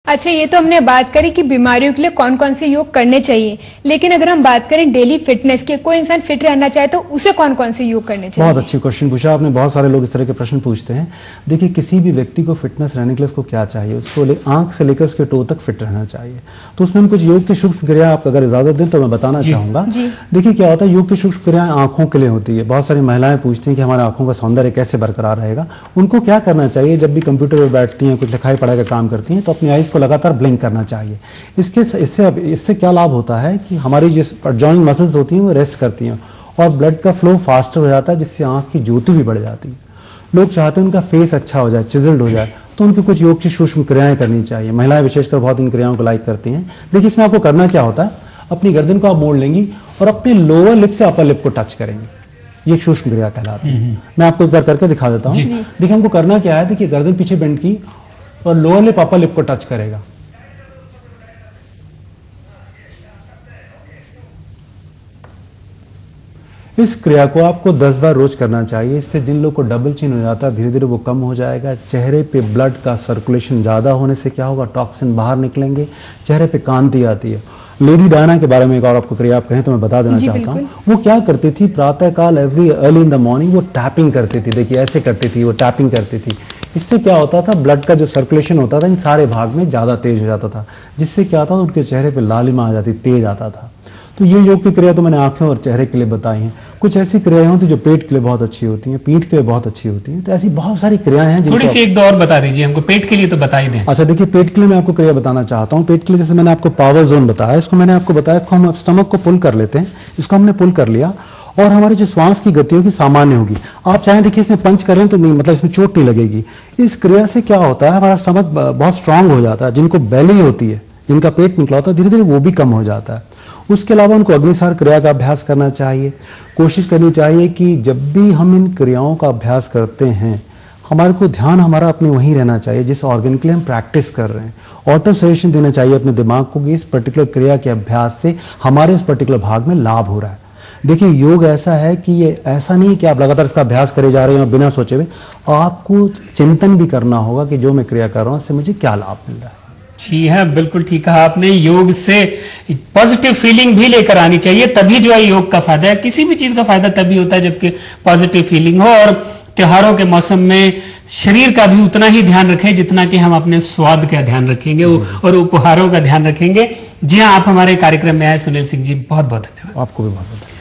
अच्छा, ये तो हमने बात करी कि बीमारियों के लिए कौन कौन से योग करने चाहिए, लेकिन अगर हम बात करें डेली फिटनेस की, कोई इंसान फिट रहना चाहे तो उसे कौन कौन से योग करने चाहिए? बहुत अच्छी क्वेश्चन पूछा आपने। बहुत सारे लोग इस तरह के प्रश्न पूछते हैं। देखिए, किसी भी व्यक्ति को फिटनेस रहने के लिए उसको क्या चाहिए, उसको आंख से लेकर उसके टो तक फिट रहना चाहिए। तो उसमें हम कुछ योग की सूक्ष्म क्रिया, आप अगर इजाजत दें तो मैं बताना चाहूंगा। देखिए, क्या होता है, योग की सूक्ष्म क्रियाएं आंखों के लिए होती है। बहुत सारी महिलाएं पूछती हैं कि हमारे आंखों का सौंदर्य कैसे बरकरार रहेगा। उनको क्या करना चाहिए, जब भी कंप्यूटर पर बैठती हैं, कुछ लिखाई पढ़ाई का काम करती हैं, तो अपनी आईज को लगातार ब्लिंक करना चाहिए। इससे क्या लाभ होता है कि हमारी जो जॉइंट मसल्स होती हैं वो रेस्ट करती हैं और ब्लड का फ्लो फास्टर हो जाता है, जिससे आंख की ज्योति भी बढ़ जाती है। लोग चाहते हैं उनका फेस अच्छा हो जाए, चिजल्ड हो जाए, तो उनकी कुछ योग की सूक्ष्म क्रियाएं करनी चाहिए। महिलाएं विशेषकर बहुत इन क्रियाओं को लाइक करती हैं। देखिए, इसमें आपको करना क्या होता है, अपनी गर्दन को आप मोड़ लेंगी और अपने लोअर लिप से अपर लिप को टच करेंगे। ये सूक्ष्म क्रिया कहलाती है। मैं आपको एक बार करके दिखा देता हूँ। देखिए, हमको करना क्या है, देखिए गर्दन पीछे बेंड की और लोअर लिप अपर लिप को टच करेगा। इस क्रिया को आपको 10 बार रोज करना चाहिए। इससे जिन लोगों को डबल चिन हो जाता है, धीरे धीरे वो कम हो जाएगा। चेहरे पे ब्लड का सर्कुलेशन ज्यादा होने से क्या होगा, टॉक्सिन बाहर निकलेंगे, चेहरे पे कांति आती है। लेडी डायना के बारे में एक और आपको क्रिया आप कहें तो मैं बता देना चाहता हूँ। वो क्या करती थी, प्रातःकाल अर्ली इन द मॉर्निंग वो टैपिंग करती थी। देखिए, ऐसे करती थी, वो टैपिंग करती थी। इससे क्या होता था, ब्लड का जो सर्कुलेशन होता था इन सारे भाग में ज्यादा तेज हो जाता था, जिससे क्या था, उनके चेहरे पे लालिमा आ जाती, तेज आता था। तो ये योग की क्रिया तो मैंने आंखें और चेहरे के लिए बताई हैं। कुछ ऐसी क्रियाएं होती हैं जो पेट के लिए बहुत अच्छी होती हैं, पीठ के लिए बहुत अच्छी होती हैं। तो ऐसी बहुत सारी क्रियाएं हैं। थोड़ी सी एक दो और बता दीजिए हमको, पेट के लिए तो बता ही दें। अच्छा, देखिए, पेट के लिए मैं आपको क्रिया बताना चाहता हूँ। पेट के लिए जैसे मैंने आपको पावर जोन बताया, इसको मैंने आपको बताया, इसको हम स्टमक को पुल कर लेते हैं। इसको हमने पुल कर लिया और हमारी जो श्वास की गति होगी सामान्य होगी। आप चाहें, देखिए, इसमें पंच करें तो नहीं, मतलब इसमें चोट नहीं लगेगी। इस क्रिया से क्या होता है, हमारा स्टमक बहुत स्ट्रांग हो जाता है। जिनको बेली होती है, जिनका पेट निकला होता है, धीरे धीरे वो भी कम हो जाता है। उसके अलावा उनको अग्निसार क्रिया का अभ्यास करना चाहिए। कोशिश करनी चाहिए कि जब भी हम इन क्रियाओं का अभ्यास करते हैं, हमारे को ध्यान हमारा अपने वहीं रहना चाहिए जिस ऑर्गन के लिए हम प्रैक्टिस कर रहे हैं। ऑटो सजेशन देना चाहिए अपने दिमाग को कि इस पर्टिकुलर क्रिया के अभ्यास से हमारे उस पर्टिकुलर भाग में लाभ हो रहा है। देखिए, योग ऐसा है कि ये ऐसा नहीं कि आप लगातार इसका अभ्यास करे जा रहे हैं और बिना सोचे हुए। आपको चिंतन भी करना होगा कि जो मैं क्रिया कर रहा हूं इससे मुझे क्या लाभ मिल रहा है। जी हाँ, बिल्कुल ठीक कहा आपने। योग से पॉजिटिव फीलिंग भी लेकर आनी चाहिए, तभी जो है योग का फायदा है। किसी भी चीज का फायदा तभी होता है जबकि पॉजिटिव फीलिंग हो। और त्योहारों के मौसम में शरीर का भी उतना ही ध्यान रखें जितना कि हम अपने स्वाद का ध्यान रखेंगे और उपहारों का ध्यान रखेंगे। जी हाँ, आप हमारे कार्यक्रम में आए सुनील सिंह जी, बहुत बहुत धन्यवाद। आपको भी बहुत बहुत